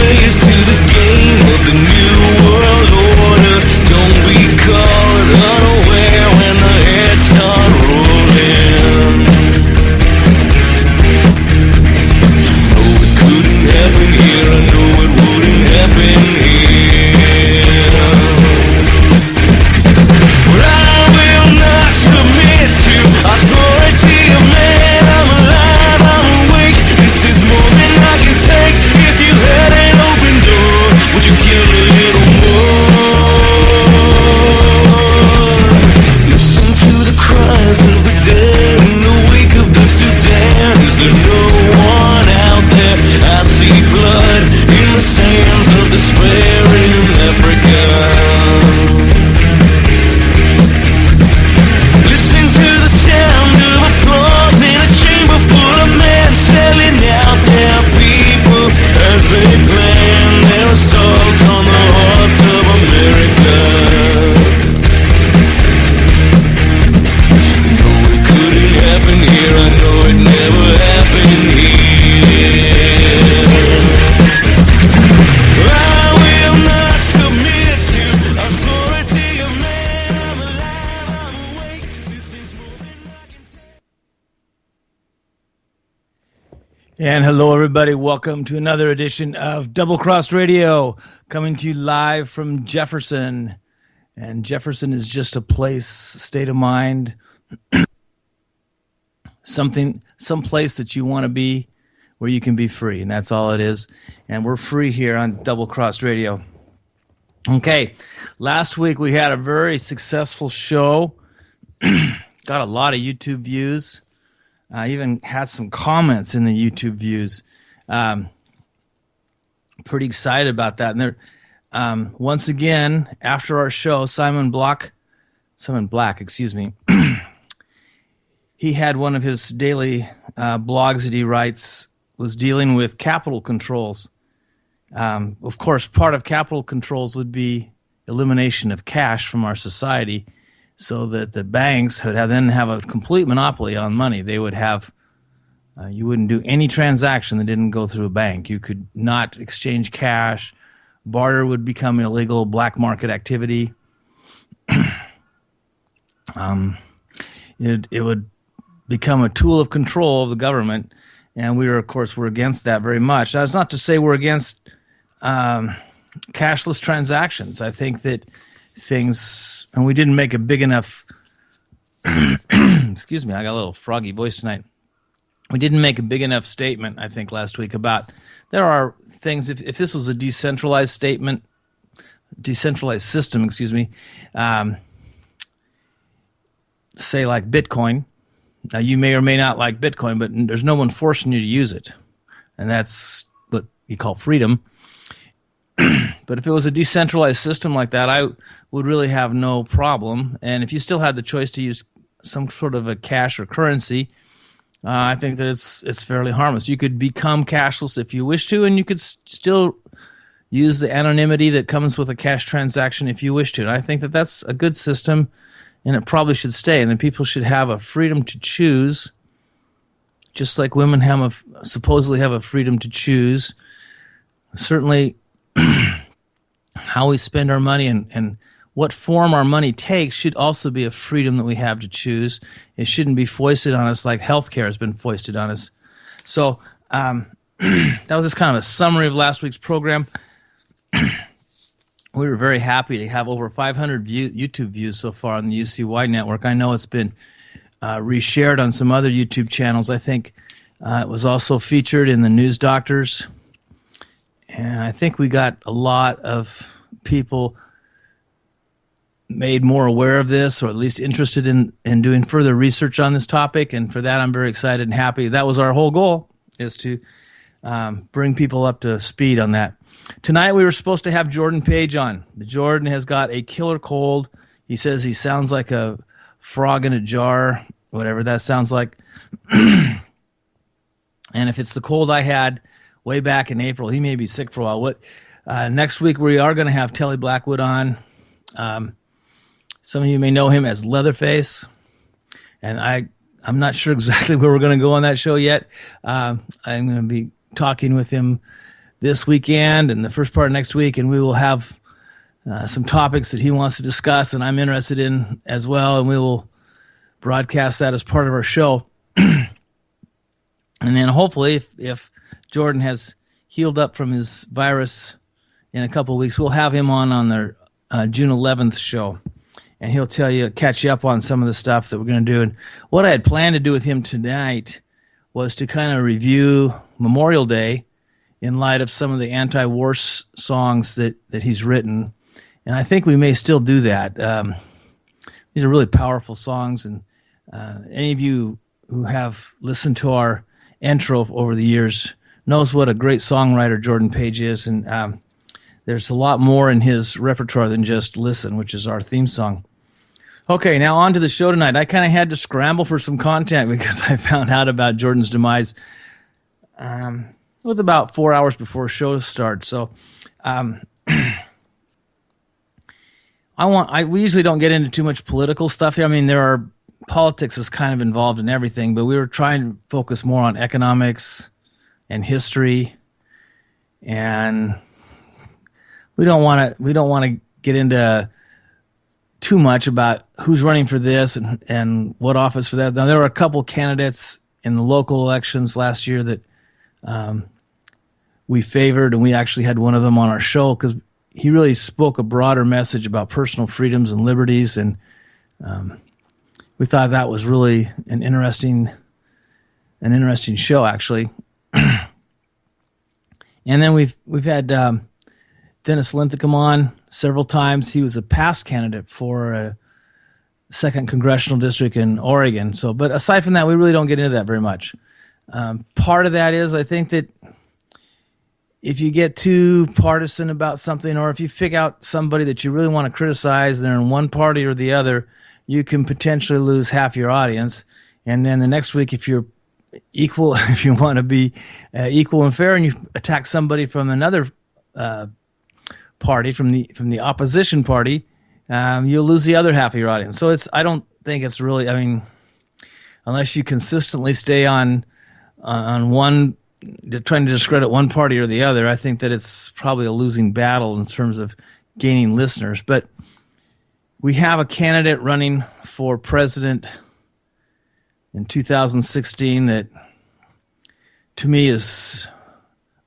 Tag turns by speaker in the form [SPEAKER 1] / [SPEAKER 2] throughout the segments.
[SPEAKER 1] plays to the game of the new world order. Don't be caught unaware when the heads start rolling. No, it couldn't happen here. I know it wouldn't happen here. But I will not submit to authority of man. I'm alive, I'm awake. This is more than I can take. If you had an open door, would you kill a little more? Listen to the cries of the dead in the wake of the Sudan. Is there no one out there? I see blood in the sands of despair in Africa. Listen to the sound of applause in a chamber full of men selling out their people as they plan their assault on the heart of America. No, it couldn't happen here. I know it never happened here. I will not submit to authority of man. I'm alive, I'm awake. This is more than I can take.
[SPEAKER 2] And hello, everybody. Welcome to another edition of Double Crossed Radio, coming to you live from Jefferson. And Jefferson is just a place, state of mind, some place that you want to be where you can be free. And that's all it is. And we're free here on Double Crossed Radio. Okay. Last week we had a very successful show. Got a lot of YouTube views. I even had some comments in the YouTube views. Pretty excited about that. And there, once again, after our show, Simon Black, excuse me, he had one of his daily blogs that he writes was dealing with capital controls. Of course, part of capital controls would be elimination of cash from our society, so that the banks would then have a complete monopoly on money. They would have, you wouldn't do any transaction that didn't go through a bank. You could not exchange cash. Barter would become illegal, black market activity. It would become a tool of control of the government, and we were, of course, we're against that very much. That's not to say we're against cashless transactions. I think that things, and we didn't make a big enough excuse me, I got a little froggy voice tonight. We didn't make a big enough statement, I think, last week about there are things, if this was a decentralized system, say like Bitcoin. Now, you may or may not like Bitcoin, but there's no one forcing you to use it. And that's what you call freedom. But if it was a decentralized system like that, I would really have no problem. And if you still had the choice to use some sort of a cash or currency, I think that it's fairly harmless. You could become cashless if you wish to, and you could still use the anonymity that comes with a cash transaction if you wish to. And I think that that's a good system, and it probably should stay. And then people should have a freedom to choose, just like women supposedly have a freedom to choose. Certainly, how we spend our money and what form our money takes should also be a freedom that we have to choose. It shouldn't be foisted on us like healthcare has been foisted on us. So that was just kind of a summary of last week's program. We were very happy to have over 500 YouTube views so far on the UCY network. I know it's been reshared on some other YouTube channels. I think it was also featured in the News Doctors. And I think we got a lot of people made more aware of this, or at least interested in doing further research on this topic. And for that, I'm very excited and happy. That was our whole goal, is to bring people up to speed on that. Tonight, we were supposed to have Jordan Page on. Jordan has got a killer cold. He says he sounds like a frog in a jar, whatever that sounds like. And if it's the cold I had way back in April, he may be sick for a while. Next week, we are going to have Telly Blackwood on. Some of you may know him as Leatherface, and I'm not sure exactly where we're going to go on that show yet. I'm going to be talking with him this weekend and the first part of next week, and we will have some topics that he wants to discuss and I'm interested in as well, and we will broadcast that as part of our show. And then hopefully, if Jordan has healed up from his virus in a couple of weeks, we'll have him on their June 11th show, and he'll catch you up on some of the stuff that we're going to do. And what I had planned to do with him tonight was to kind of review Memorial Day in light of some of the anti-war songs that he's written. And I think we may still do that. These are really powerful songs, and any of you who have listened to our intro over the years knows what a great songwriter Jordan Page is, and there's a lot more in his repertoire than just Listen, which is our theme song. Okay, now on to the show tonight. I kind of had to scramble for some content because I found out about Jordan's demise with about 4 hours before show starts. So we usually don't get into too much political stuff here. I mean, politics is kind of involved in everything, but we were trying to focus more on economics and history, and we don't want to get into too much about who's running for this and what office for that. Now, there were a couple candidates in the local elections last year that we favored, and we actually had one of them on our show because he really spoke a broader message about personal freedoms and liberties, and we thought that was really an interesting show, actually. And then we've had Dennis Linthicum on several times. He was a past candidate for a 2nd congressional district in Oregon. But aside from that, we really don't get into that very much. Part of that is I think that if you get too partisan about something, or if you pick out somebody that you really want to criticize, they're in one party or the other, you can potentially lose half your audience. And then the next week, if you're equal, if you want to be equal and fair, and you attack somebody from another party, from the opposition party, you'll lose the other half of your audience. So I don't think it's really, I mean, unless you consistently stay on one, trying to discredit one party or the other, I think that it's probably a losing battle in terms of gaining listeners. But we have a candidate running for president in 2016 that, to me, is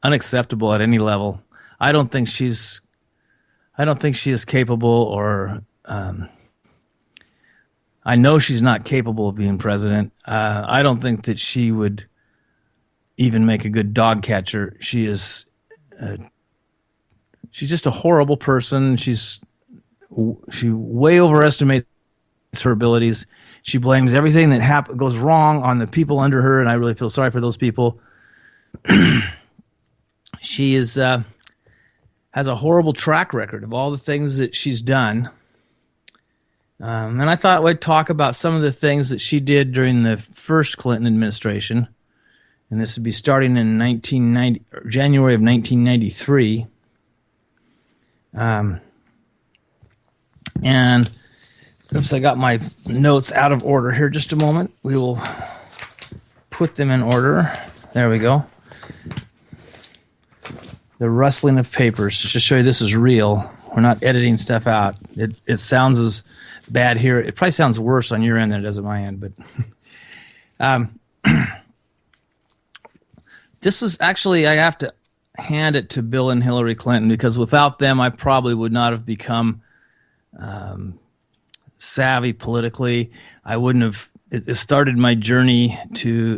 [SPEAKER 2] unacceptable at any level. I don't think she is capable, or I know she's not capable of being president. I don't think that she would even make a good dog catcher. She's just a horrible person. She way overestimates her abilities. She blames everything that goes wrong on the people under her, and I really feel sorry for those people. She has a horrible track record of all the things that she's done. And I thought we'd talk about some of the things that she did during the first Clinton administration. And this would be starting in January of 1993. And oops, I got my notes out of order here. Just a moment. We will put them in order. There we go. The rustling of papers, just to show you this is real. We're not editing stuff out. It sounds as bad here. It probably sounds worse on your end than it does at my end. But this was actually, I have to hand it to Bill and Hillary Clinton, because without them, I probably would not have become savvy politically. I wouldn't have. It started my journey to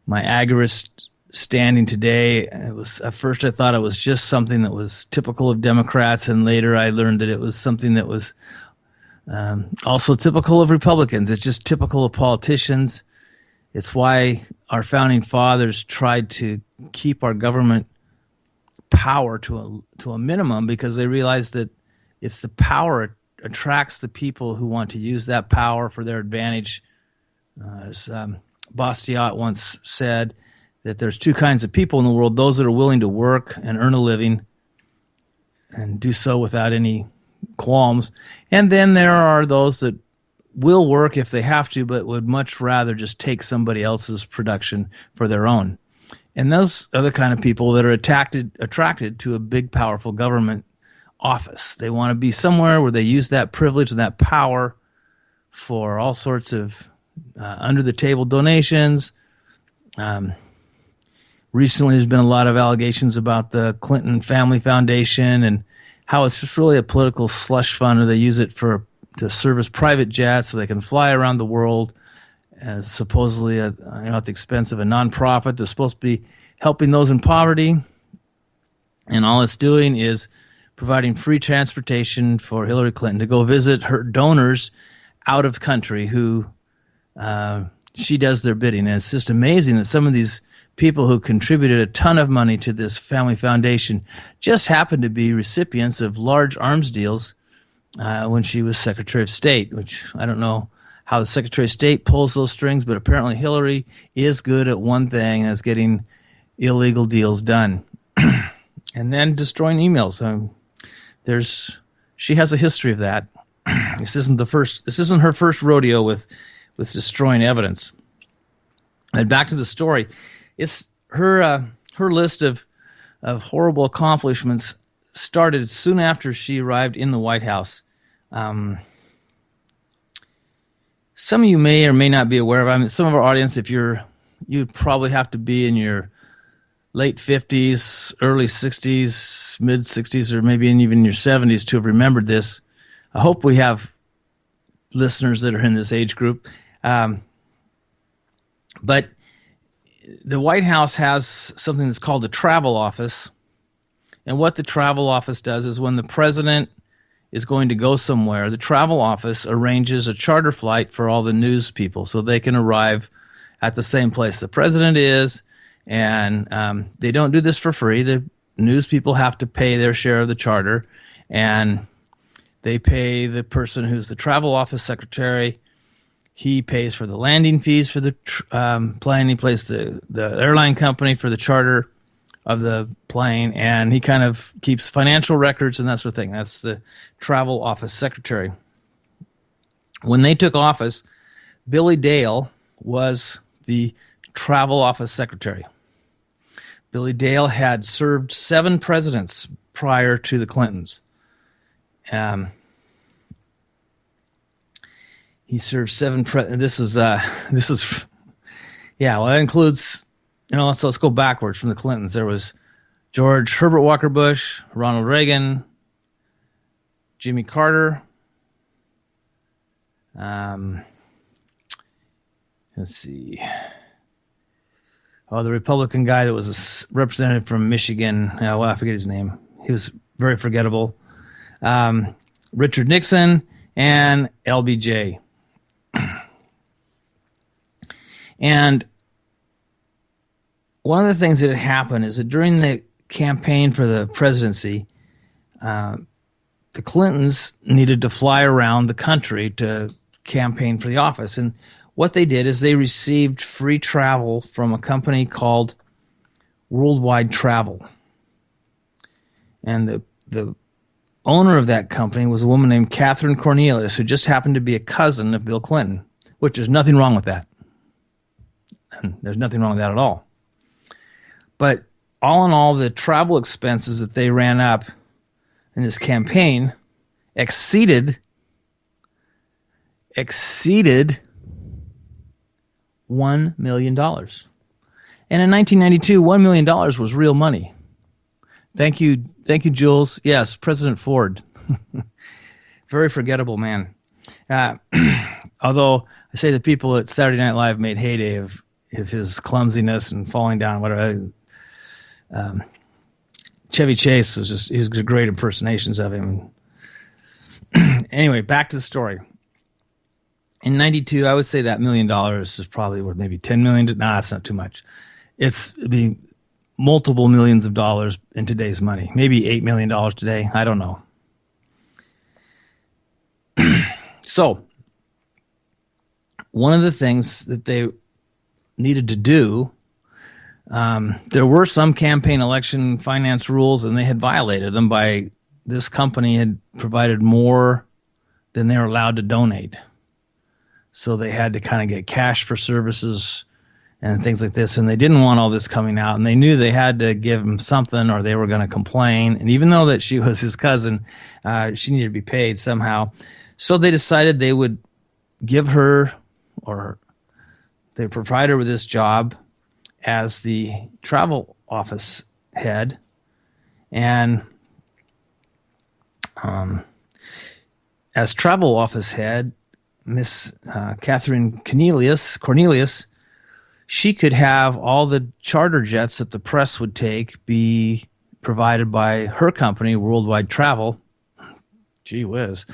[SPEAKER 2] my agorist standing today. It was, at first I thought it was just something that was typical of Democrats, and later I learned that it was something that was also typical of Republicans. It's just typical of politicians. It's why our founding fathers tried to keep our government power to a minimum, because they realized that it's the power attracts the people who want to use that power for their advantage. As Bastiat once said, that there's two kinds of people in the world: those that are willing to work and earn a living and do so without any qualms. And then there are those that will work if they have to, but would much rather just take somebody else's production for their own. And those are the kind of people that are attracted to a big, powerful government office. They want to be somewhere where they use that privilege and that power for all sorts of under the table donations. Recently, there's been a lot of allegations about the Clinton Family Foundation and how it's just really a political slush fund, or they use it to service private jets so they can fly around the world, as supposedly at the expense of a nonprofit that's supposed to be helping those in poverty. And all it's doing is providing free transportation for Hillary Clinton to go visit her donors out of country who she does their bidding. And it's just amazing that some of these people who contributed a ton of money to this family foundation just happened to be recipients of large arms deals when she was Secretary of State, which I don't know how the Secretary of State pulls those strings, but apparently Hillary is good at one thing, as getting illegal deals done. And then destroying emails. She has a history of that. This isn't her first rodeo with destroying evidence. And back to the story, it's her list of horrible accomplishments started soon after she arrived in the White House. Some of you may or may not be aware of. I mean, some of our audience, you'd probably have to be in your late 50s, early 60s, mid 60s, or maybe even your 70s to have remembered this. I hope we have listeners that are in this age group. But the White House has something that's called the travel office. And what the travel office does is when the president is going to go somewhere, the travel office arranges a charter flight for all the news people so they can arrive at the same place the president is. And they don't do this for free. The news people have to pay their share of the charter. And they pay the person who's the travel office secretary. He pays for the landing fees for the plane. He pays the airline company for the charter of the plane, and he kind of keeps financial records and that sort of thing. That's the travel office secretary. When they took office, Billy Dale was the travel office secretary. Billy Dale had served 7 presidents prior to the Clintons. He served 7. This is that includes. Let's go backwards from the Clintons. There was George Herbert Walker Bush, Ronald Reagan, Jimmy Carter. Let's see. Oh, the Republican guy that was a representative from Michigan. I forget his name. He was very forgettable. Richard Nixon and LBJ. And one of the things that had happened is that during the campaign for the presidency, the Clintons needed to fly around the country to campaign for the office. And what they did is they received free travel from a company called Worldwide Travel. And the owner of that company was a woman named Catherine Cornelius, who just happened to be a cousin of Bill Clinton, which there's nothing wrong with that. There's nothing wrong with that at all. But all in all, the travel expenses that they ran up in this campaign exceeded $1 million. And in 1992, $1 million was real money. Thank you, Jules. Yes, President Ford. Very forgettable man. Although I say the people at Saturday Night Live made heyday of his clumsiness and falling down, whatever. Chevy Chase he was great impersonations of him. Anyway, back to the story. In 92, I would say that $1 million is probably worth maybe $10 million. Nah, it's not too much. It'd be multiple millions of dollars in today's money. Maybe $8 million today. I don't know. So, one of the things that they needed to do, there were some campaign election finance rules, and they had violated them by this company had provided more than they were allowed to donate. So they had to kind of get cash for services and things like this. And they didn't want all this coming out, and they knew they had to give him something or they were going to complain. And even though that she was his cousin, she needed to be paid somehow. So they decided they would give her, or they provide her with this job as the travel office head. And as travel office head, Miss Catherine Cornelius, she could have all the charter jets that the press would take be provided by her company, Worldwide Travel. Gee whiz.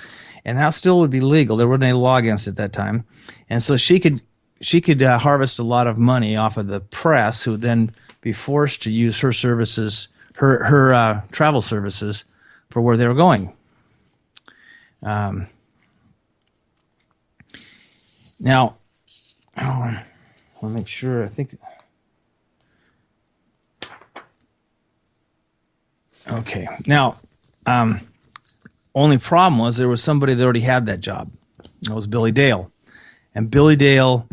[SPEAKER 2] And that still would be legal. There wasn't any law against it at that time. And so she could harvest a lot of money off of the press, who would then be forced to use her services, her travel services, for where they were going. Now, I want to make sure. I think. Okay. Now, only problem was there was somebody that already had that job. That was Billy Dale, and Billy Dale,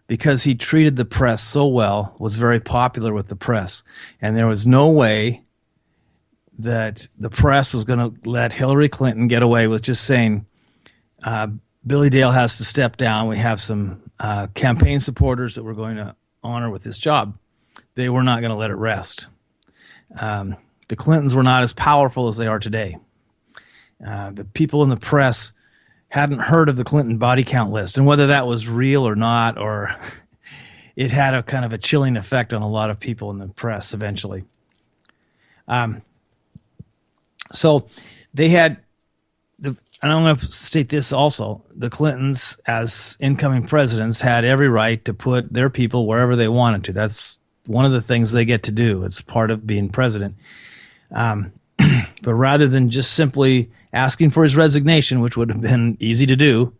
[SPEAKER 2] because he treated the press so well, was very popular with the press, and there was no way that the press was going to let Hillary Clinton get away with just saying, Billy Dale has to step down. We have some campaign supporters that we're going to honor with this job. They were not going to let it rest. The Clintons were not as powerful as they are today. The people in the press hadn't heard of the Clinton body count list, and whether that was real or not, or it had a kind of a chilling effect on a lot of people in the press eventually. So they had and I'm going to state this also, the Clintons, as incoming presidents, had every right to put their people wherever they wanted to. That's one of the things they get to do. It's part of being president. But rather than just simply asking for his resignation, which would have been easy to do,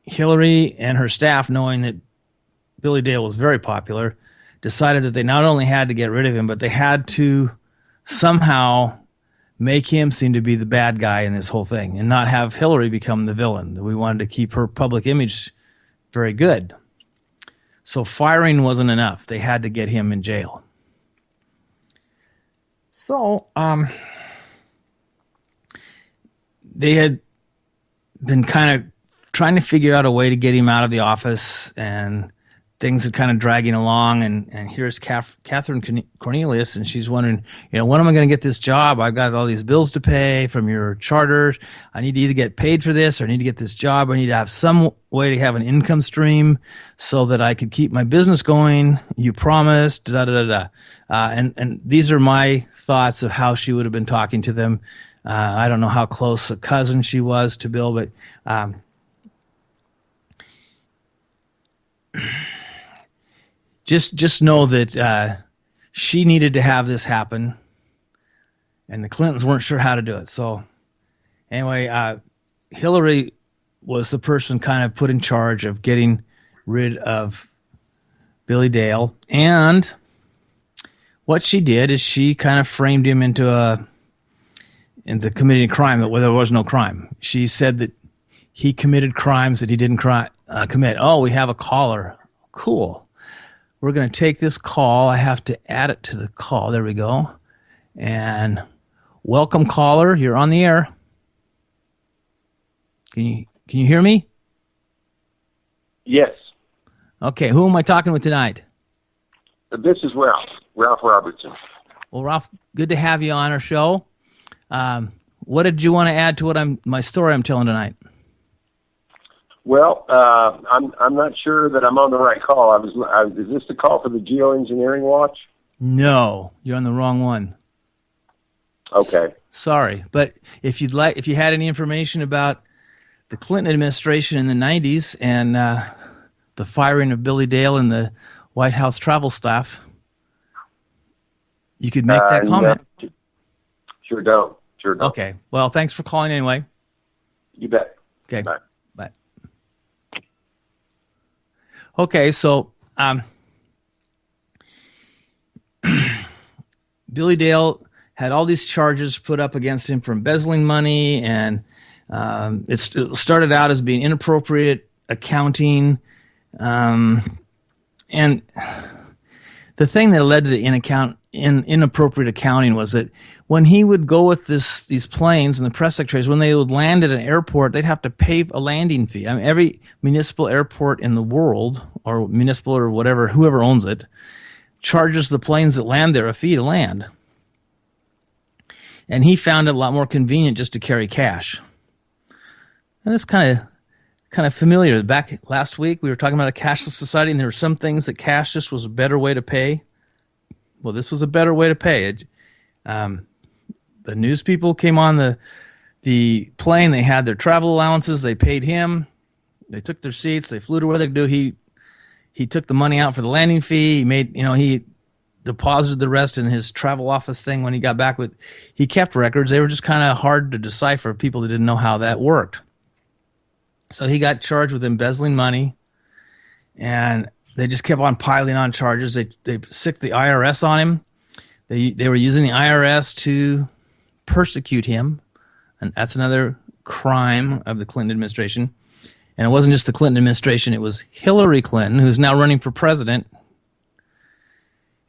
[SPEAKER 2] Hillary and her staff, knowing that Billy Dale was very popular, decided that they not only had to get rid of him, but they had to somehow make him seem to be the bad guy in this whole thing and not have Hillary become the villain. We wanted to keep her public image very good. So firing wasn't enough. They had to get him in jail. So they had been kind of trying to figure out a way to get him out of the office, and things are kind of dragging along. And here's Catherine Cornelius, and she's wondering, when am I going to get this job? I've got all these bills to pay from your charters. I need to either get paid for this, or I need to get this job. I need to have some way to have an income stream so that I could keep my business going. You promised, and these are my thoughts of how she would have been talking to them. I don't know how close a cousin she was to Bill, but just know that she needed to have this happen, and the Clintons weren't sure how to do it. So anyway, Hillary was the person kind of put in charge of getting rid of Billy Dale, and what she did is she kind of framed him into committing a crime where there was no crime. She said that he committed crimes that he didn't commit. Oh, we have a caller. Cool. We're going to take this call. I have to add it to the call. There we go. And welcome, caller. You're on the air. Can you hear me?
[SPEAKER 3] Yes.
[SPEAKER 2] Okay. Who am I talking with tonight?
[SPEAKER 3] This is Ralph Robertson.
[SPEAKER 2] Well, Ralph, good to have you on our show. What did you want to add to my story I'm telling tonight?
[SPEAKER 3] Well, I'm not sure that I'm on the right call. Is this the call for the Geoengineering Watch?
[SPEAKER 2] No, you're on the wrong one.
[SPEAKER 3] Okay.
[SPEAKER 2] Sorry, but if you had any information about the Clinton administration in the 90s and the firing of Billy Dale and the White House travel staff, you could make that comment.
[SPEAKER 3] Yeah. Sure don't.
[SPEAKER 2] Okay. Well, thanks for calling anyway.
[SPEAKER 3] You bet.
[SPEAKER 2] Okay.
[SPEAKER 3] Bye.
[SPEAKER 2] Bye. Okay, so Billy Dale had all these charges put up against him for embezzling money, and it started out as being inappropriate accounting, And the thing that led to the inappropriate accounting was that when he would go with these planes and the press secretaries, when they would land at an airport, they'd have to pay a landing fee. I mean, every municipal airport in the world, or municipal or whatever, whoever owns it, charges the planes that land there a fee to land. And he found it a lot more convenient just to carry cash. And that's kind of familiar. Back last week, we were talking about a cashless society, and there were some things that cash just was a better way to pay. Well, this was a better way to pay. The news people came on the plane. They had their travel allowances. They paid him. They took their seats. They flew to where they could do. He took the money out for the landing fee. He deposited the rest in his travel office thing when he got back. He kept records. They were just kind of hard to decipher. People that didn't know how that worked. So he got charged with embezzling money, and they just kept on piling on charges. They sicked the IRS on him. They were using the IRS to persecute him, and that's another crime of the Clinton administration. And it wasn't just the Clinton administration; it was Hillary Clinton, who's now running for president.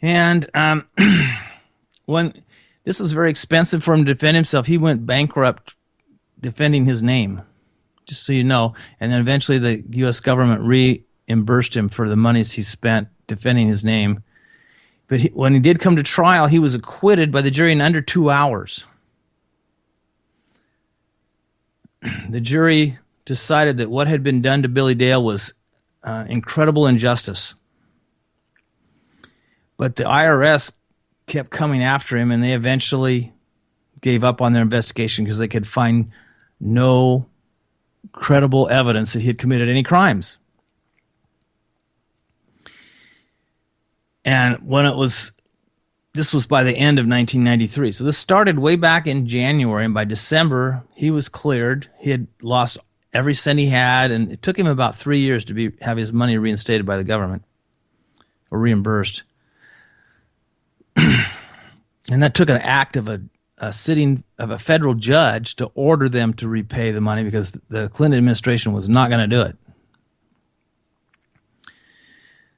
[SPEAKER 2] And when this was very expensive for him to defend himself, he went bankrupt defending his name, just so you know. And then eventually the U.S. government reimbursed him for the monies he spent defending his name. But when he did come to trial, he was acquitted by the jury in under 2 hours. The jury decided that what had been done to Billy Dale was incredible injustice. But the IRS kept coming after him, and they eventually gave up on their investigation because they could find no credible evidence that he had committed any crimes. And this was by the end of 1993. So this started way back in January, and by December, he was cleared. He had lost every cent he had, and it took him about 3 years to have his money reinstated by the government or reimbursed. And that took an act of a federal judge to order them to repay the money because the Clinton administration was not going to do it.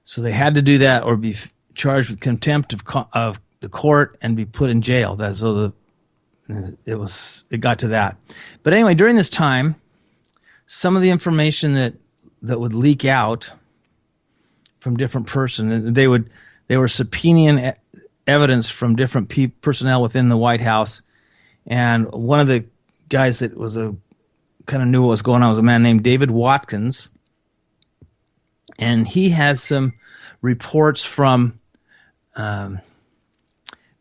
[SPEAKER 2] So they had to do that or be charged with contempt of the court and be put in jail. It got to that. But anyway, during this time, some of the information that would leak out from different persons, they were subpoenaing evidence from different personnel within the White House. And one of the guys that was kind of knew what was going on was a man named David Watkins. And he had some reports from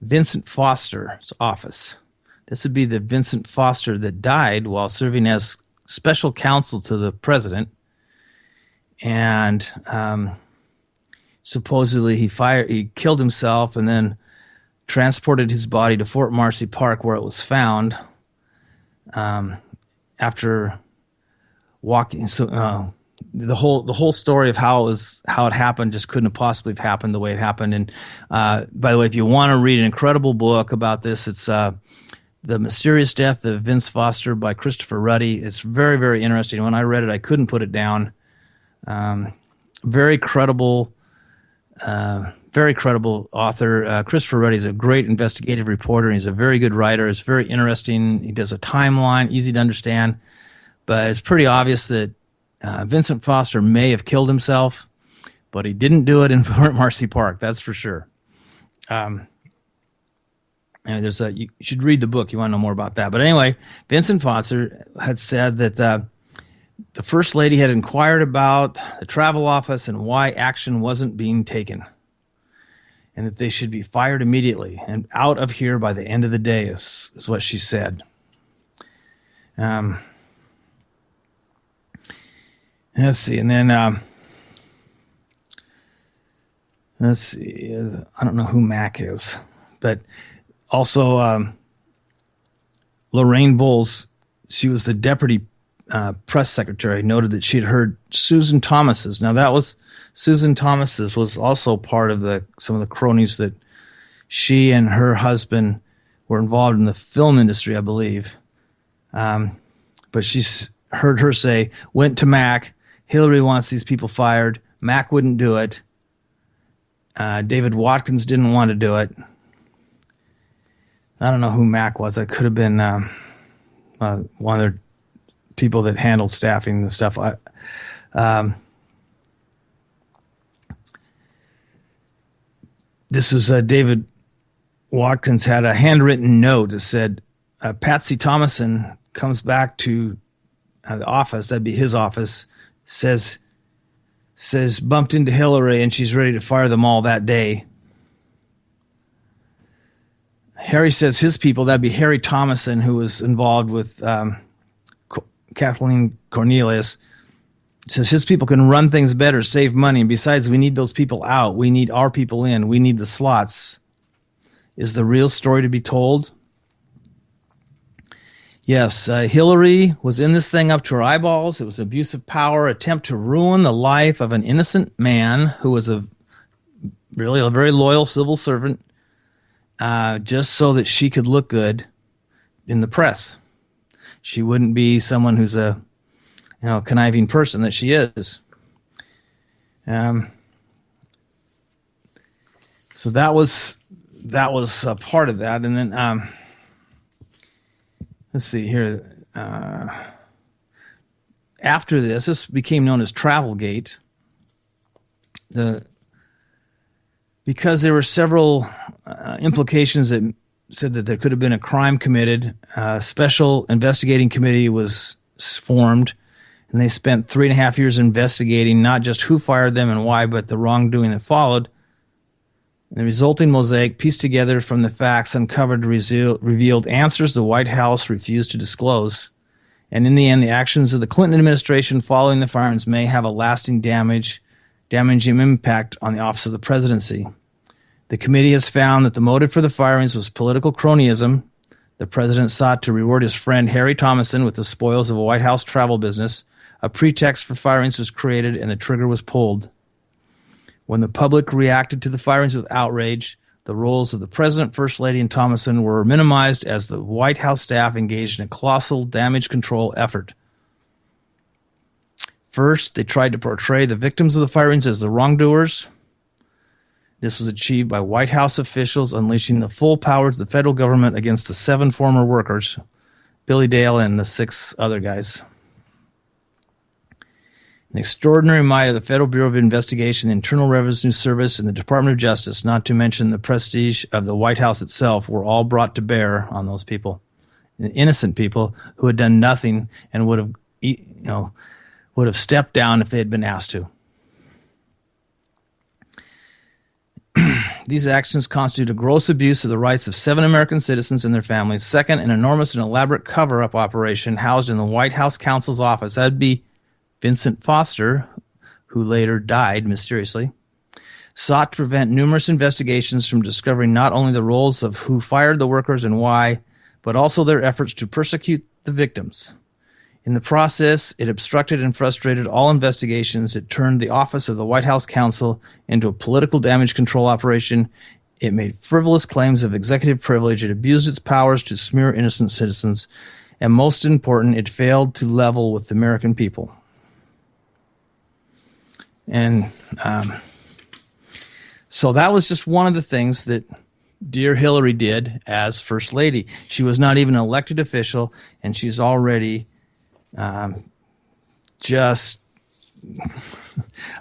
[SPEAKER 2] Vincent Foster's office. This would be the Vincent Foster that died while serving as special counsel to the president. And supposedly he killed himself and then transported his body to Fort Marcy Park, where it was found after walking. So the whole story of how it happened just couldn't have possibly have happened the way it happened. And by the way, if you want to read an incredible book about this, it's The Mysterious Death of Vince Foster by Christopher Ruddy. It's very, very interesting. When I read it, I couldn't put it down. Very credible author. Christopher Ruddy is a great investigative reporter. He's a very good writer. It's very interesting. He does a timeline, easy to understand. But it's pretty obvious that Vincent Foster may have killed himself, but he didn't do it in Fort Marcy Park. That's for sure. And you should read the book. You want to know more about that. But anyway, Vincent Foster had said that the First Lady had inquired about the travel office and why action wasn't being taken, and that they should be fired immediately and out of here by the end of the day is what she said. Let's see. And then, let's see. I don't know who Mac is, but also Lorraine Bowles, she was the deputy press secretary, noted that she had heard Susan Thomas's. Now Susan Thomas's was also part of some of the cronies that she and her husband were involved in the film industry, I believe. But she's heard her say, went to Mac, Hillary wants these people fired, Mac wouldn't do it. David Watkins didn't want to do it. I don't know who Mac was. It could have been one of the people that handled staffing and stuff. This is David Watkins had a handwritten note that said, Patsy Thomason comes back to the office, that'd be his office, says bumped into Hillary and she's ready to fire them all that day. Harry says his people, that'd be Harry Thomason, who was involved with Kathleen Cornelius, says his people can run things better, save money, and besides, we need those people out. We need our people in. We need the slots. Is the real story to be told? Yes, Hillary was in this thing up to her eyeballs. It was abuse of power, attempt to ruin the life of an innocent man who was really a very loyal civil servant, just so that she could look good in the press. She wouldn't be someone who's a conniving person that she is. So that was a part of that, and then let's see here. After this became known as Travelgate. Because there were several implications that said that there could have been a crime committed, a special investigating committee was formed, and they spent 3.5 years investigating not just who fired them and why, but the wrongdoing that followed. The resulting mosaic, pieced together from the facts uncovered, revealed answers the White House refused to disclose. And in the end, the actions of the Clinton administration following the firings may have a lasting damaging impact on the office of the presidency. The committee has found that the motive for the firings was political cronyism. The president sought to reward his friend Harry Thomason with the spoils of a White House travel business. A pretext for firings was created and the trigger was pulled. When the public reacted to the firings with outrage, the roles of the president, first lady, and Thomason were minimized as the White House staff engaged in a colossal damage control effort. First, they tried to portray the victims of the firings as the wrongdoers. This was achieved by White House officials unleashing the full powers of the federal government against the 7 former workers, Billy Dale and the 6 other guys. An extraordinary might of the Federal Bureau of Investigation, the Internal Revenue Service, and the Department of Justice, not to mention the prestige of the White House itself, were all brought to bear on those people, innocent people who had done nothing and would have stepped down if they had been asked to. These actions constitute a gross abuse of the rights of 7 American citizens and their families. Second, an enormous and elaborate cover-up operation housed in the White House counsel's office. That'd be Vincent Foster, who later died mysteriously, sought to prevent numerous investigations from discovering not only the roles of who fired the workers and why, but also their efforts to persecute the victims. In the process, it obstructed and frustrated all investigations. It turned the office of the White House counsel into a political damage control operation. It made frivolous claims of executive privilege. It abused its powers to smear innocent citizens. And most important, it failed to level with the American people. And so that was just one of the things that dear Hillary did as First Lady. She was not even an elected official, and she's already just,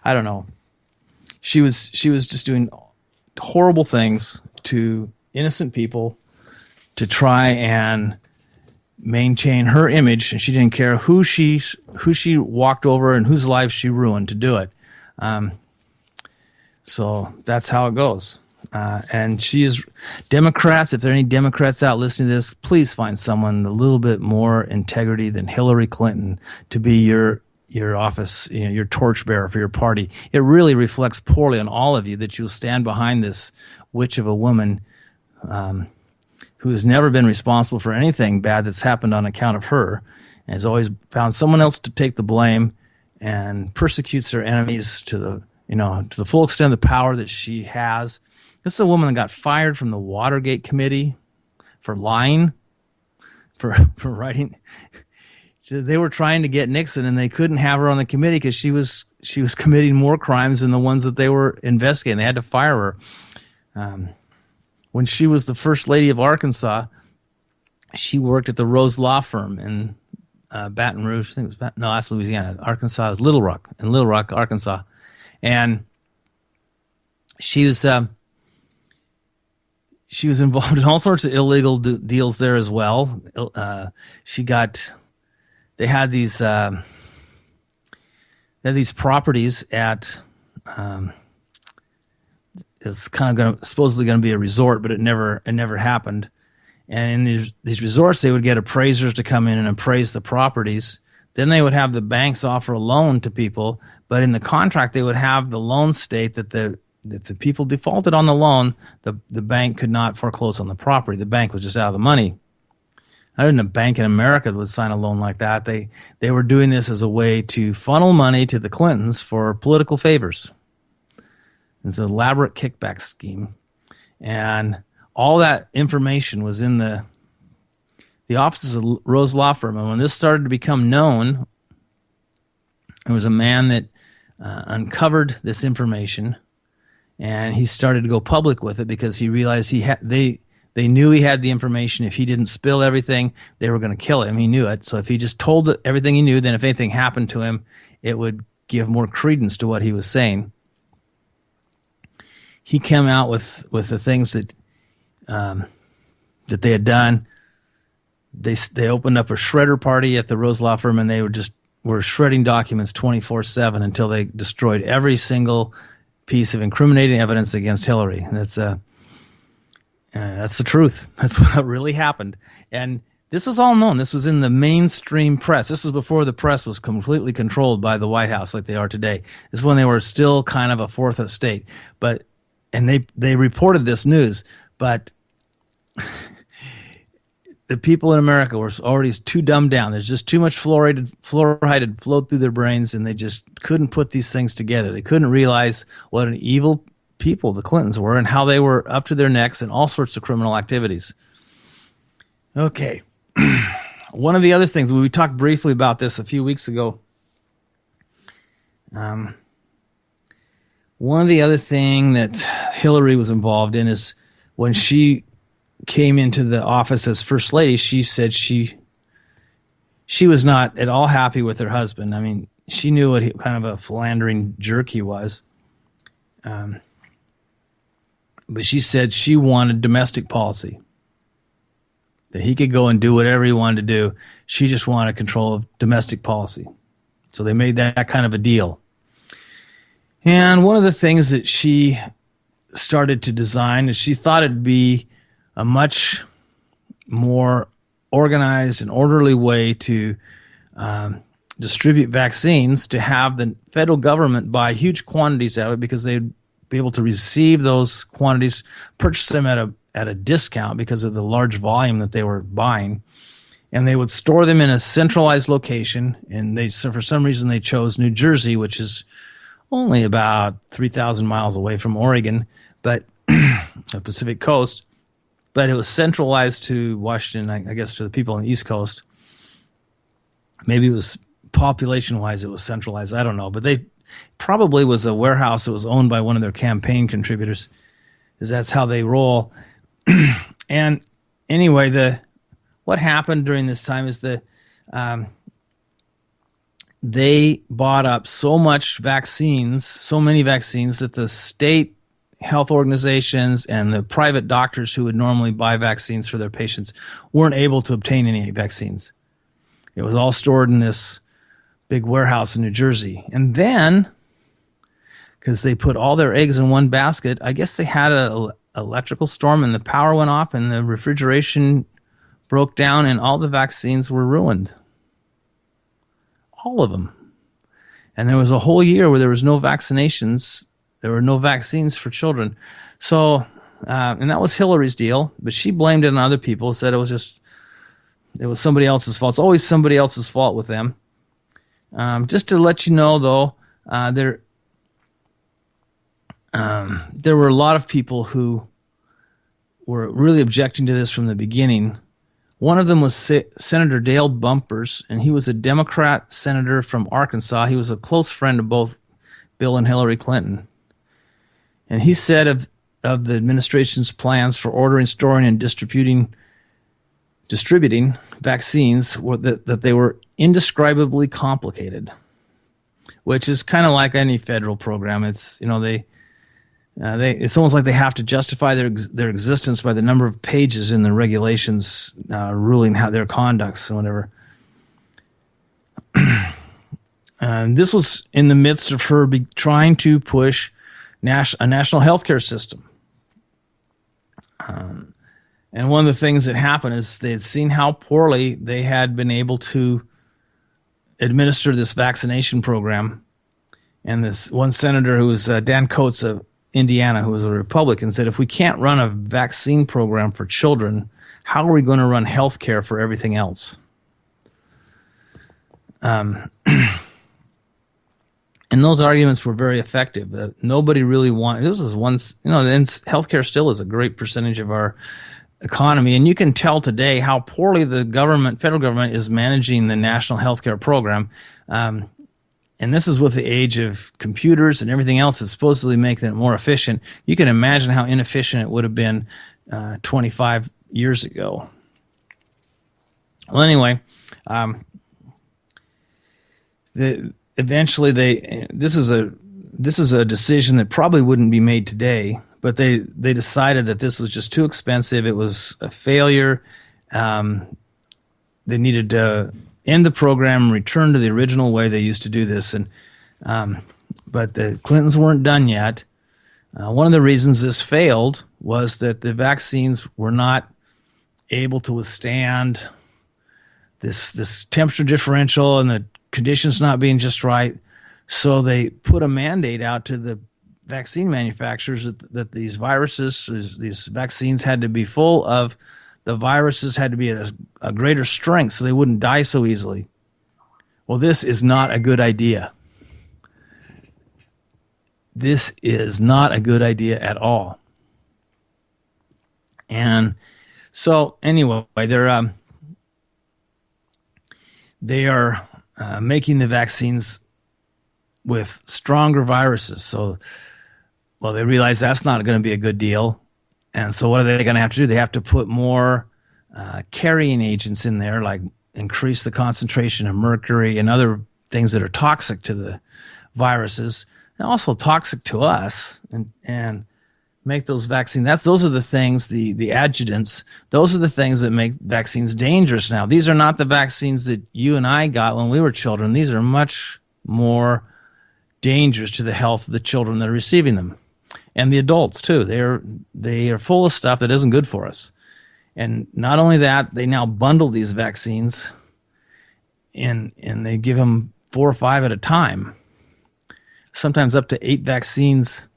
[SPEAKER 2] I don't know. She was just doing horrible things to innocent people to try and maintain her image, and she didn't care who she walked over and whose lives she ruined to do it. So that's how it goes. And she is Democrats. If there are any Democrats out listening to this, please find someone a little bit more integrity than Hillary Clinton to be your office, your torchbearer for your party. It really reflects poorly on all of you that you'll stand behind this witch of a woman who has never been responsible for anything bad that's happened on account of her, and has always found someone else to take the blame and persecutes her enemies to the full extent of the power that she has. This is a woman that got fired from the Watergate Committee for lying, for writing. They were trying to get Nixon, and they couldn't have her on the committee because she was committing more crimes than the ones that they were investigating. They had to fire her. When she was the first lady of Arkansas, she worked at the Rose Law Firm in Baton Rouge. I think it was that's Louisiana. Arkansas is Little Rock, Arkansas, and she was involved in all sorts of illegal deals there as well. They had these properties at. It's kind of supposedly going to be a resort, but it never happened. And in these resorts, they would get appraisers to come in and appraise the properties. Then they would have the banks offer a loan to people, but in the contract, they would have the loan state that if the people defaulted on the loan, the bank could not foreclose on the property. The bank was just out of the money. I didn't a bank in America that would sign a loan like that. They were doing this as a way to funnel money to the Clintons for political favors. It's an elaborate kickback scheme. And all that information was in the offices of Rose Law Firm. And when this started to become known, there was a man that uncovered this information, and he started to go public with it because he realized they knew he had the information. If he didn't spill everything, they were going to kill him. He knew it. So if he just told everything he knew, then if anything happened to him, it would give more credence to what he was saying. He came out with the things that they had done. They opened up a shredder party at the Rose Law Firm, and they were shredding documents 24/7 until they destroyed every single piece of incriminating evidence against Hillary. And that's the truth. That's what really happened. And this was all known. This was in the mainstream press. This was before the press was completely controlled by the White House like they are today. This is when they were still kind of a fourth estate. And they reported this news, but the people in America were already too dumbed down. There's just too much fluoride had flowed through their brains, and they just couldn't put these things together. They couldn't realize what an evil people the Clintons were and how they were up to their necks in all sorts of criminal activities. Okay. One of the other things, we talked briefly about this a few weeks ago. One of the other thing that Hillary was involved in is when she came into the office as First Lady, she said she was not at all happy with her husband. I mean, she knew what kind of a philandering jerk he was. But she said she wanted domestic policy, that he could go and do whatever he wanted to do. She just wanted control of domestic policy. So they made that kind of a deal. And one of the things that she started to design is she thought it'd be a much more organized and orderly way to distribute vaccines, to have the federal government buy huge quantities of it because they'd be able to receive those quantities, purchase them at a discount because of the large volume that they were buying. And they would store them in a centralized location. And for some reason, they chose New Jersey, which is only about 3,000 miles away from Oregon, but the Pacific Coast. But it was centralized to Washington, I guess, to the people on the East Coast. Maybe it was population-wise, it was centralized. I don't know. But they probably was a warehouse that was owned by one of their campaign contributors, because that's how they roll. And anyway, what happened during this time is they bought up so many vaccines, that the state health organizations and the private doctors who would normally buy vaccines for their patients weren't able to obtain any vaccines. It was all stored in this big warehouse in New Jersey. And then, because they put all their eggs in one basket, I guess they had an electrical storm and the power went off and the refrigeration broke down and all the vaccines were ruined. All of them. And there was a whole year where there was no vaccinations. There were no vaccines for children. So, and that was Hillary's deal, but she blamed it on other people, said it was somebody else's fault. It's always somebody else's fault with them. Just to let you know, though, there were a lot of people who were really objecting to this from the beginning. One of them was Senator Dale Bumpers, and he was a Democrat senator from Arkansas. He was a close friend of both Bill and Hillary Clinton. And he said of the administration's plans for ordering, storing, and distributing vaccines that they were indescribably complicated, which is kind of like any federal program. It's, it's almost like they have to justify their existence by the number of pages in the regulations ruling how their conducts and whatever. This was in the midst of her trying to push a national healthcare system. And one of the things that happened is they had seen how poorly they had been able to administer this vaccination program. And this one senator who was Dan Coates of Indiana, who was a Republican, said, if we can't run a vaccine program for children, how are we going to run health care for everything else? And those arguments were very effective. Nobody really wanted. This was once, and healthcare still is a great percentage of our economy, and you can tell today how poorly the federal government, is managing the national healthcare program. And this is with the age of computers and everything else that's supposedly making it more efficient. You can imagine how inefficient it would have been 25 years ago. Well, anyway, eventually this is a decision that probably wouldn't be made today, but they decided that this was just too expensive. It was a failure. They needed to end the program, return to the original way they used to do this. But the Clintons weren't done yet. One of the reasons this failed was that the vaccines were not able to withstand this temperature differential and the conditions not being just right. So they put a mandate out to the vaccine manufacturers that these vaccines had to be full of, the viruses had to be at a greater strength so they wouldn't die so easily. Well, this is not a good idea. This is not a good idea at all. And so anyway, they are making the vaccines with stronger viruses. So, they realize that's not going to be a good deal. And so what are they going to have to do? They have to put more carrying agents in there, like increase the concentration of mercury and other things that are toxic to the viruses and also toxic to us, and make those vaccines. Those are the things, the adjuvants, those are the things that make vaccines dangerous now. These are not the vaccines that you and I got when we were children. These are much more dangerous to the health of the children that are receiving them. And the adults too. They are full of stuff that isn't good for us. And not only that, they now bundle these vaccines and they give them 4 or 5 at a time. Sometimes up to 8 vaccines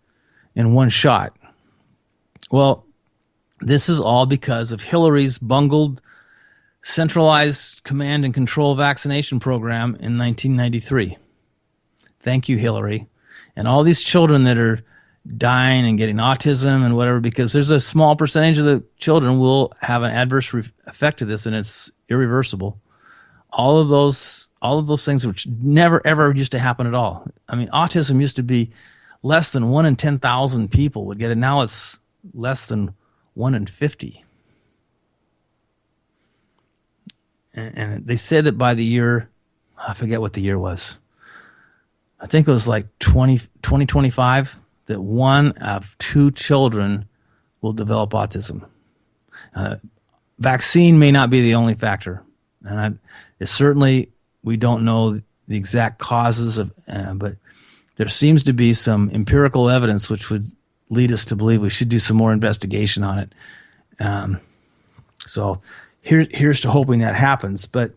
[SPEAKER 2] in one shot. Well, this is all because of Hillary's bungled centralized command and control vaccination program in 1993. Thank you, Hillary. And all these children that are dying and getting autism and whatever, because there's a small percentage of the children will have an adverse effect of this, and it's irreversible. All of those things which never ever used to happen at all. I mean, autism used to be less than 1 in 10,000 people would get it. Now it's less than 1 in 50. And they said that by the year, I forget what the year was. I think it was like 2025, that 1 of 2 children will develop autism. Vaccine may not be the only factor. And certainly we don't know the exact causes of, but there seems to be some empirical evidence which would lead us to believe we should do some more investigation on it. So here's to hoping that happens. But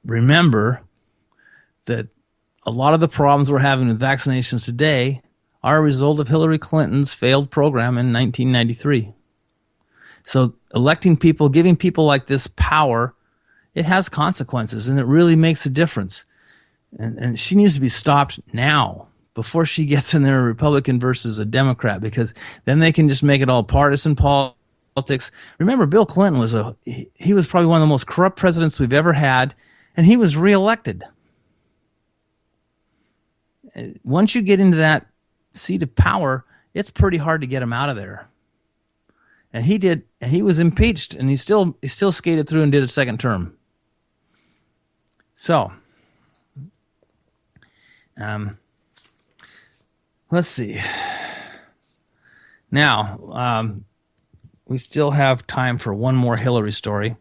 [SPEAKER 2] remember that a lot of the problems we're having with vaccinations today are a result of Hillary Clinton's failed program in 1993. So electing people, giving people like this power, it has consequences, and it really makes a difference. And she needs to be stopped now, before she gets in there a Republican versus a Democrat, because then they can just make it all partisan politics politics. Remember, Bill Clinton he was probably one of the most corrupt presidents we've ever had, and he was reelected. Once you get into that seat of power, it's pretty hard to get him out of there. And he did, and he was impeached, and he still skated through and did a second term. So, let's see. Now, we still have time for one more Hillary story.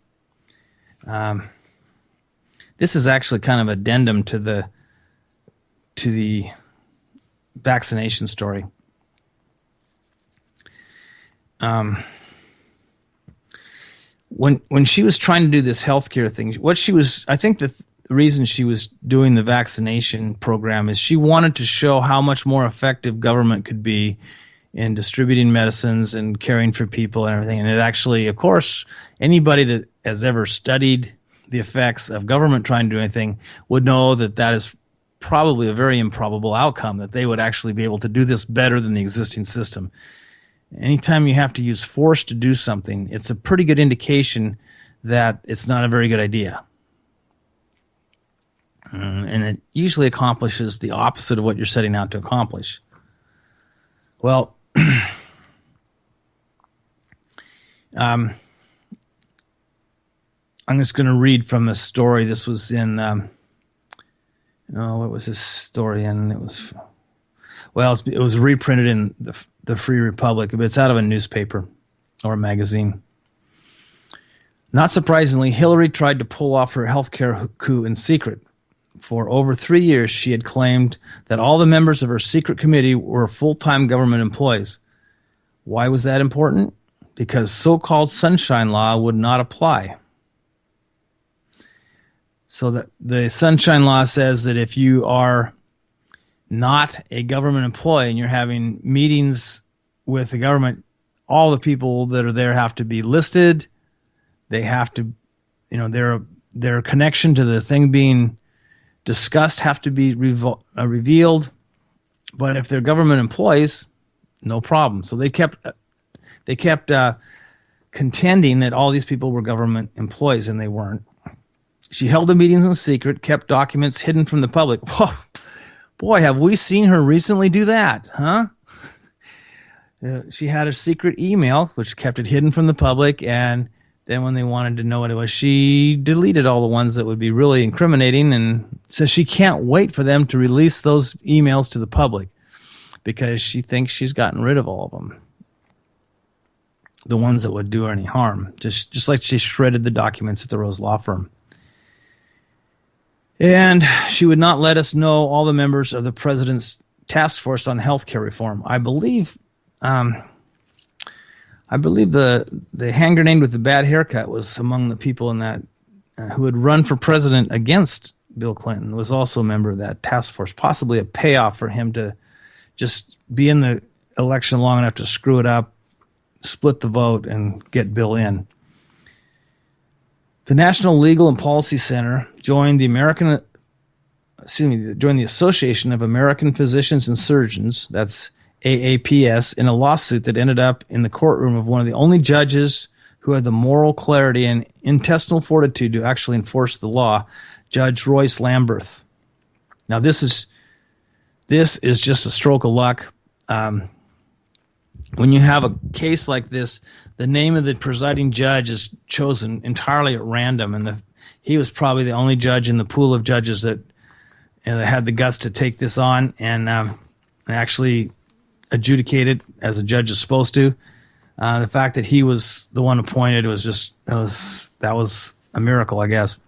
[SPEAKER 2] This is actually kind of addendum to the vaccination story. When she was trying to do this healthcare thing, I think the reason she was doing the vaccination program is she wanted to show how much more effective government could be in distributing medicines and caring for people and everything. And it actually, of course, anybody that has ever studied the effects of government trying to do anything would know that is probably a very improbable outcome, that they would actually be able to do this better than the existing system. Anytime you have to use force to do something, it's a pretty good indication that it's not a very good idea. And it usually accomplishes the opposite of what you're setting out to accomplish. Well, I'm just going to read from a story. This was in, what was this story in? It was reprinted in the Free Republic, but it's out of a newspaper or a magazine. Not surprisingly, Hillary tried to pull off her healthcare coup in secret. For over 3 years, she had claimed that all the members of her secret committee were full-time government employees. Why was that important? Because so-called Sunshine Law would not apply. So the Sunshine Law says that if you are not a government employee and you're having meetings with the government, all the people that are there have to be listed. They have to, their connection to the thing being discussed have to be revealed. But if they're government employees, no problem. So they kept contending that all these people were government employees, and they weren't. She held the meetings in secret, kept documents hidden from the public. Whoa, boy, have we seen her recently do that, huh? She had a secret email, which kept it hidden from the public, and then when they wanted to know what it was, she deleted all the ones that would be really incriminating, and says she can't wait for them to release those emails to the public because she thinks she's gotten rid of all of them. The ones that would do her any harm, just like she shredded the documents at the Rose Law Firm. And she would not let us know all the members of the president's task force on healthcare reform. I believe the hand grenade with the bad haircut was among the people in that who had run for president against Bill Clinton, was also a member of that task force, possibly a payoff for him to just be in the election long enough to screw it up, split the vote, and get Bill in. The National Legal and Policy Center joined the Association of American Physicians and Surgeons, that's AAPS, in a lawsuit that ended up in the courtroom of one of the only judges who had the moral clarity and intestinal fortitude to actually enforce the law, Judge Royce Lamberth. Now, this is just a stroke of luck. When you have a case like this, the name of the presiding judge is chosen entirely at random, and he was probably the only judge in the pool of judges that had the guts to take this on and actually adjudicate it as a judge is supposed to. The fact that he was the one appointed was a miracle, I guess.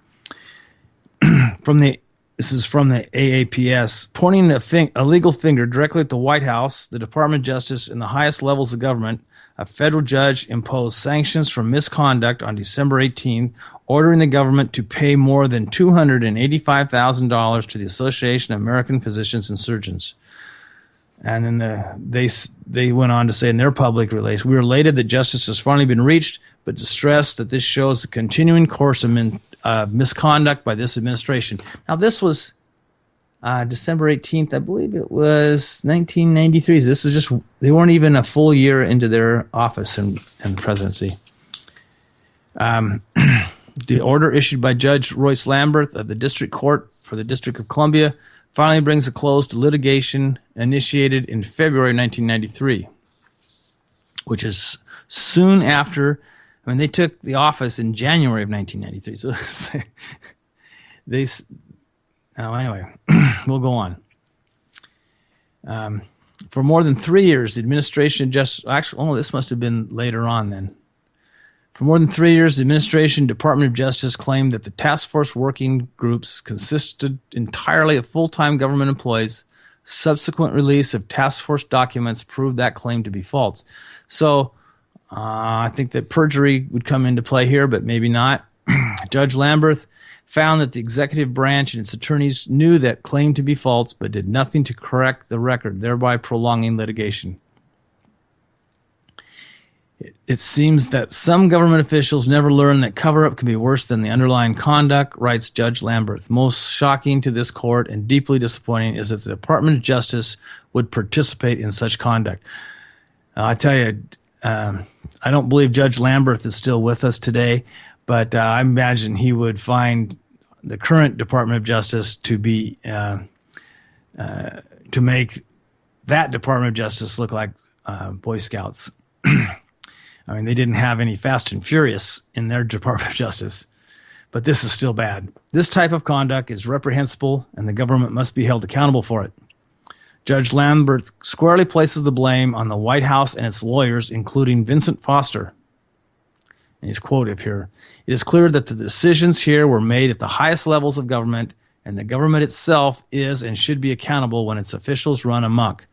[SPEAKER 2] This is from the AAPS, pointing a legal finger directly at the White House, the Department of Justice, and the highest levels of government. A federal judge imposed sanctions for misconduct on December 18th, ordering the government to pay more than $285,000 to the Association of American Physicians and Surgeons. And then they went on to say in their public release, "We are elated that justice has finally been reached, but distressed that this shows the continuing course of misconduct by this administration." Now, this was December 18th, I believe it was 1993. So this is just, they weren't even a full year into their office and presidency. The order issued by Judge Royce Lamberth of the District Court for the District of Columbia finally brings a close to litigation initiated in February 1993, which is soon after. I mean, they took the office in January of 1993. So anyway, we'll go on. For more than 3 years, the administration this must have been later on then. For more than 3 years, the administration, Department of Justice claimed that the task force working groups consisted entirely of full-time government employees. Subsequent release of task force documents proved that claim to be false. So I think that perjury would come into play here, but maybe not. Judge Lamberth found that the executive branch and its attorneys knew that claim to be false, but did nothing to correct the record, thereby prolonging litigation. It seems that some government officials never learn that cover-up can be worse than the underlying conduct, writes Judge Lamberth. Most shocking to this court and deeply disappointing is that the Department of Justice would participate in such conduct. I tell you, I don't believe Judge Lamberth is still with us today, but I imagine he would find the current Department of Justice to be to make that Department of Justice look like Boy Scouts. I mean, they didn't have any Fast and Furious in their Department of Justice, but this is still bad. This type of conduct is reprehensible, and the government must be held accountable for it. Judge Lamberth squarely places the blame on the White House and its lawyers, including Vincent Foster. And he's quoted here. It is clear that the decisions here were made at the highest levels of government, and the government itself is and should be accountable when its officials run amok.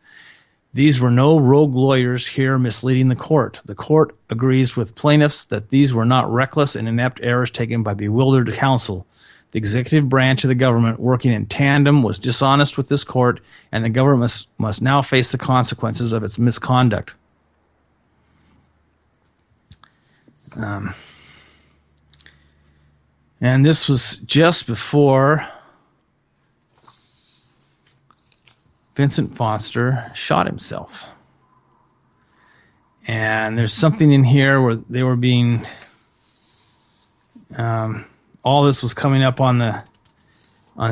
[SPEAKER 2] These were no rogue lawyers here misleading the court. The court agrees with plaintiffs that these were not reckless and inept errors taken by bewildered counsel. The executive branch of the government, working in tandem, was dishonest with this court, and the government must now face the consequences of its misconduct. And this was just before Vincent Foster shot himself. And there's something in here where they were being, all this was coming up on the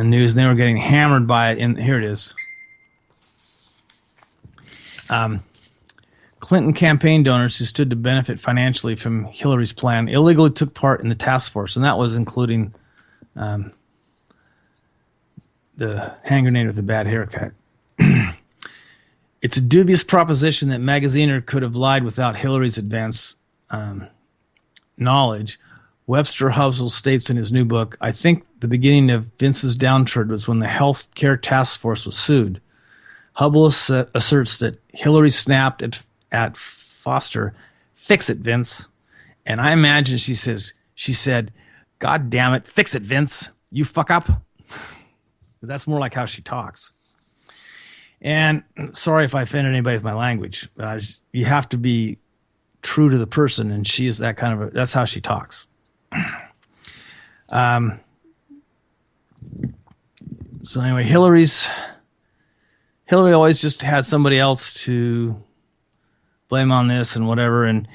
[SPEAKER 2] news, and they were getting hammered by it. And here it is. Clinton campaign donors who stood to benefit financially from Hillary's plan illegally took part in the task force, and that was including the hand grenade with the bad haircut. It's a dubious proposition that Magaziner could have lied without Hillary's advance knowledge. Webster Hubbell states in his new book, I think the beginning of Vince's downturn was when the Health Care Task Force was sued. Hubbell asserts that Hillary snapped at Foster, fix it, Vince. And I imagine she said, God damn it, fix it, Vince. You fuck up. That's more like how she talks. And sorry if I offended anybody with my language, but you have to be true to the person, and she is that kind of that's how she talks. So anyway, Hillary always just had somebody else to blame on this and whatever, and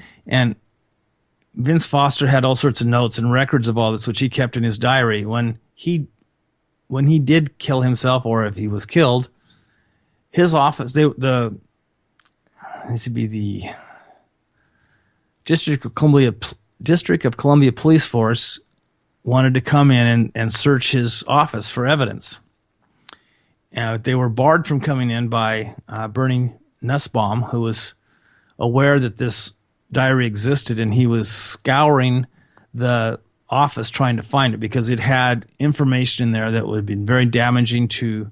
[SPEAKER 2] Vince Foster had all sorts of notes and records of all this, which he kept in his diary. When he did kill himself, or if he was killed, his office, this would be the District of Columbia Police Force, wanted to come in and search his office for evidence. They were barred from coming in by Bernie Nussbaum, who was aware that this diary existed, and he was scouring the office trying to find it because it had information in there that would have been very damaging to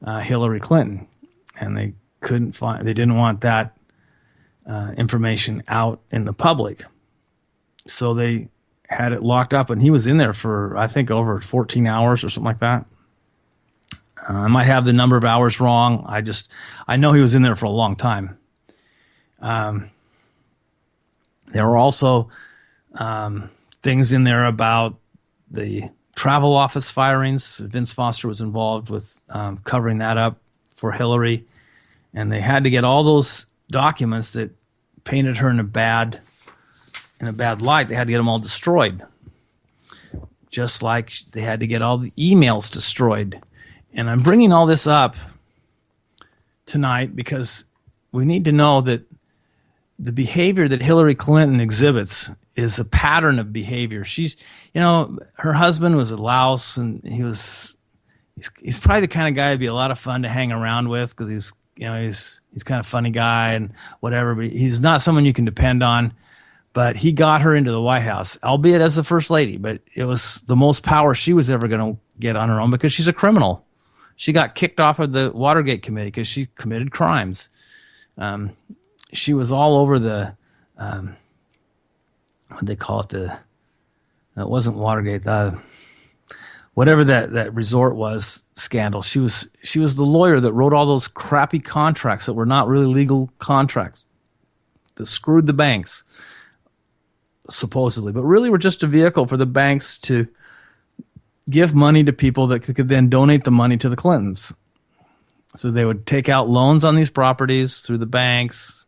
[SPEAKER 2] Hillary Clinton, and they didn't want that information out in the public, so they had it locked up, and he was in there for I think over 14 hours or something like that. I might have the number of hours wrong. I know he was in there for a long time. There were also things in there about the travel office firings. Vince Foster was involved with covering that up for Hillary, and they had to get all those documents that painted her in a bad light. They had to get them all destroyed, just like they had to get all the emails destroyed. And I'm bringing all this up tonight because we need to know that the behavior that Hillary Clinton exhibits is a pattern of behavior. She's, her husband was a louse, and he's probably the kind of guy who'd be a lot of fun to hang around with because he's kind of funny guy and whatever, but he's not someone you can depend on. But he got her into the White House, albeit as the first lady, but it was the most power she was ever going to get on her own because she's a criminal. She got kicked off of the Watergate committee because she committed crimes. She was all over the, what they call it, it wasn't Watergate, whatever that resort was scandal. She was the lawyer that wrote all those crappy contracts that were not really legal contracts that screwed the banks, supposedly, but really were just a vehicle for the banks to give money to people that could then donate the money to the Clintons. So they would take out loans on these properties through the banks.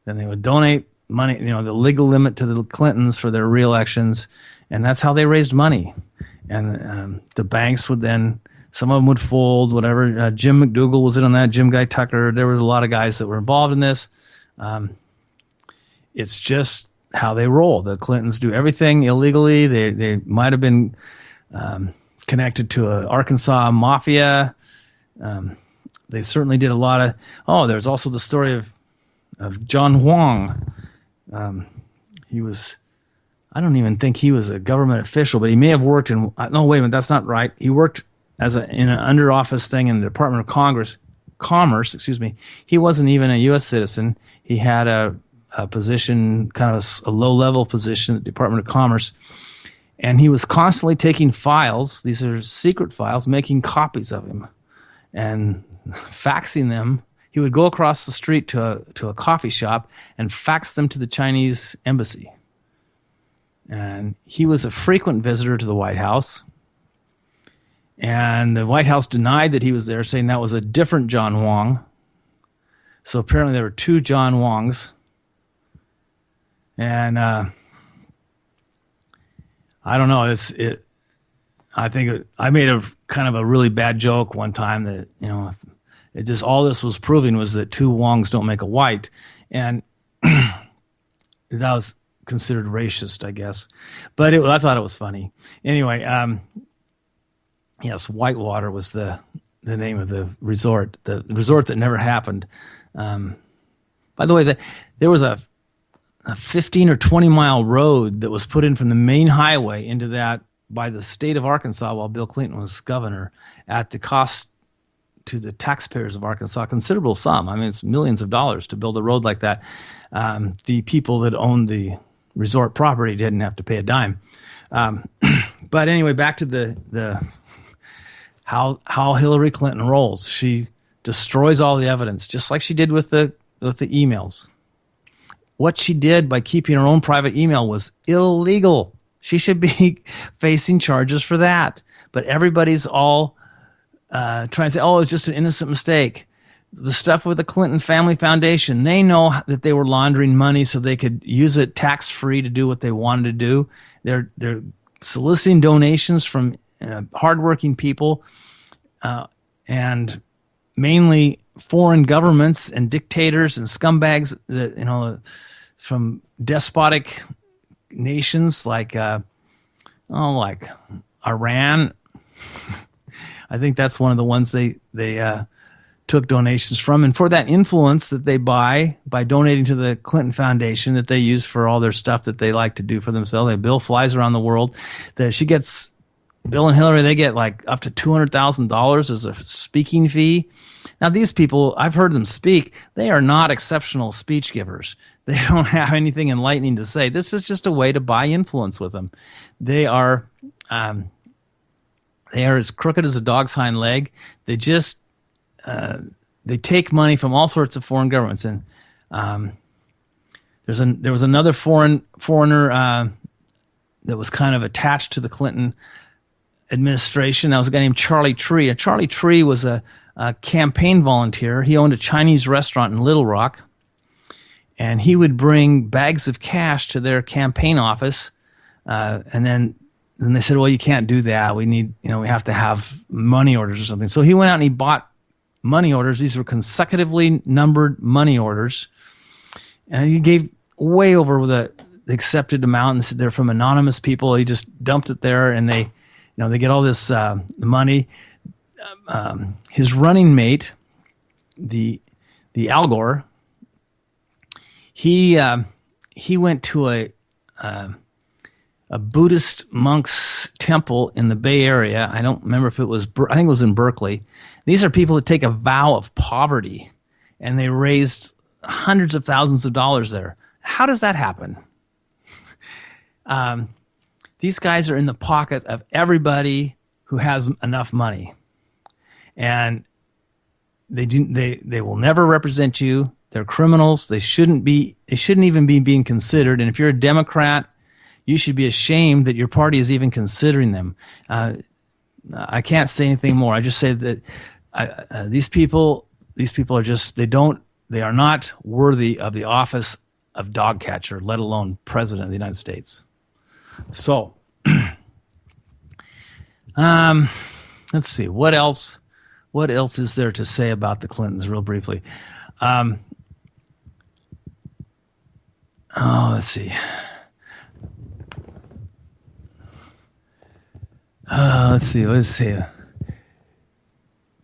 [SPEAKER 2] Then they would donate money, the legal limit to the Clintons for their reelections. And that's how they raised money. And the banks would then, some of them would fold, whatever. Jim McDougal was in on that, Jim Guy Tucker. There was a lot of guys that were involved in this. It's just how they roll. The Clintons do everything illegally. They might have been connected to a Arkansas mafia. They certainly did a lot of. There's also the story of John Huang. He was. I don't even think he was a government official, but he may have worked in. No, wait a minute, that's not right. He worked in an under office thing in the Department of Commerce. Excuse me. He wasn't even a U.S. citizen. He had a position, kind of a low-level position at the Department of Commerce, and he was constantly taking files. These are secret files, making copies of him and faxing them. He would go across the street to a coffee shop and fax them to the Chinese embassy. And he was a frequent visitor to the White House. And the White House denied that he was there, saying that was a different John Huang. So apparently there were two John Huangs. And I don't know. I think I made a kind of a really bad joke one time that it just all this was proving was that two Wongs don't make a white, and that was considered racist, I guess. But I thought it was funny. Anyway, yes, Whitewater was the name of the resort that never happened. By the way, there was a 15 or 20 mile road that was put in from the main highway into that by the state of Arkansas while Bill Clinton was governor at the cost to the taxpayers of Arkansas, considerable sum. I mean, it's millions of dollars to build a road like that. The people that owned the resort property didn't have to pay a dime. But anyway, back to the how Hillary Clinton rolls. She destroys all the evidence, just like she did with the emails. What she did by keeping her own private email was illegal. She should be facing charges for that. But everybody's all trying to say, it's just an innocent mistake. The stuff with the Clinton Family Foundation, they know that they were laundering money so they could use it tax-free to do what they wanted to do. They're soliciting donations from hardworking people and mainly foreign governments and dictators and scumbags that from despotic nations like Iran. I think that's one of the ones they took donations from, and for that influence that they buy by donating to the Clinton Foundation that they use for all their stuff that they like to do for themselves. Bill flies around the world. Bill and Hillary, they get like up to $200,000 as a speaking fee. Now, these people, I've heard them speak. They are not exceptional speech givers. They don't have anything enlightening to say. This is just a way to buy influence with them. They are as crooked as a dog's hind leg. They just they take money from all sorts of foreign governments. And there was another foreigner that was kind of attached to the Clinton administration. That was a guy named Charlie Tree. Charlie Tree was a campaign volunteer. He owned a Chinese restaurant in Little Rock, and he would bring bags of cash to their campaign office, and then they said, well, you can't do that. We have to have money orders or something. So he went out and he bought money orders. These were consecutively numbered money orders, and he gave way over the accepted amount, and said they're from anonymous people. He just dumped it there, and they get all this money. His running mate, the Al Gore, he went to a Buddhist monk's temple in the Bay Area. I don't remember if it was, I think it was in Berkeley. These are people that take a vow of poverty, and they raised hundreds of thousands of dollars there. How does that happen? These guys are in the pocket of everybody who has enough money, and they will never represent you. They're criminals. They shouldn't even be being considered. And if you're a Democrat, you should be ashamed that your party is even considering them. I can't say anything more. I just say that these people are just, they are not worthy of the office of dog catcher, let alone president of the United States. So, let's see, what else is there to say about the Clintons real briefly? Let's see. Let's see.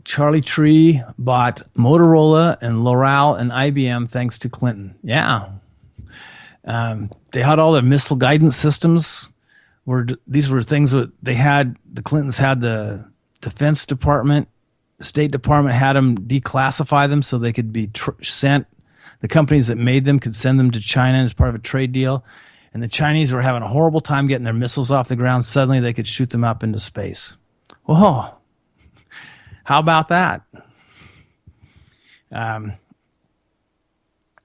[SPEAKER 2] Charlie Tree bought Motorola and L'Oreal and IBM thanks to Clinton. Yeah. They had all their missile guidance systems. These were things that they had. The Clintons had the Defense Department, the State Department had them declassify them so they could be sent. The companies that made them could send them to China as part of a trade deal. And the Chinese were having a horrible time getting their missiles off the ground. Suddenly they could shoot them up into space. Whoa. How about that? And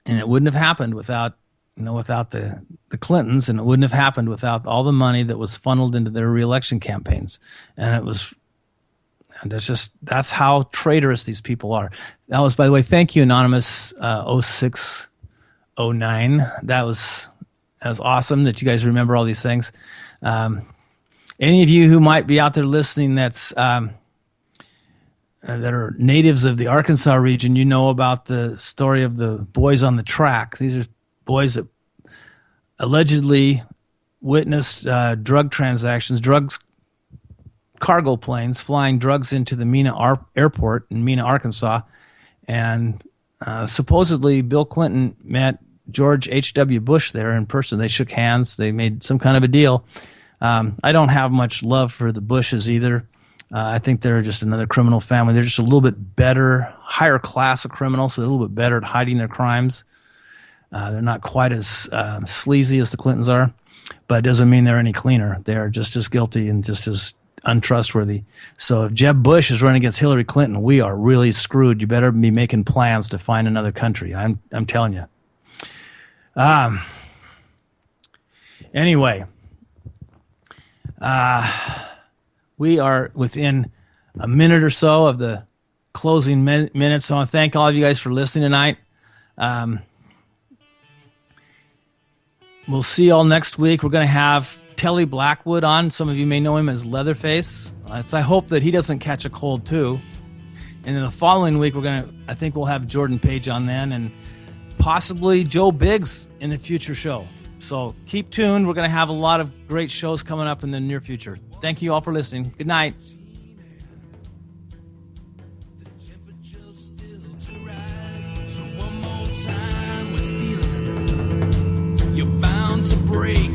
[SPEAKER 2] it wouldn't have happened without the Clintons, and it wouldn't have happened without all the money that was funneled into their reelection campaigns. And that's how traitorous these people are. That was, by the way, thank you, Anonymous 0609. That was awesome that you guys remember all these things. Any of you who might be out there listening that are natives of the Arkansas region, you know about the story of the boys on the track. These are boys that allegedly witnessed drug transactions, cargo planes flying drugs into the Mena airport in Mena, Arkansas. And supposedly Bill Clinton met George H.W. Bush there in person. They shook hands. They made some kind of a deal. I don't have much love for the Bushes either. I think they're just another criminal family. They're just a little bit better, higher class of criminals, so they're a little bit better at hiding their crimes. They're not quite as sleazy as the Clintons are, but it doesn't mean they're any cleaner. They're just as guilty and just as untrustworthy. So if Jeb Bush is running against Hillary Clinton, we are really screwed. You better be making plans to find another country. I'm telling you. Anyway, we are within a minute or so of the closing minutes. So I want to thank all of you guys for listening tonight. We'll see you all next week. We're going to have Telly Blackwood on. Some of you may know him as Leatherface. I hope that he doesn't catch a cold too. And then the following week, I think we'll have Jordan Page on then, and possibly Joe Biggs in a future show. So keep tuned. We're going to have a lot of great shows coming up in the near future. Thank you all for listening. Good night.
[SPEAKER 1] You're bound to break.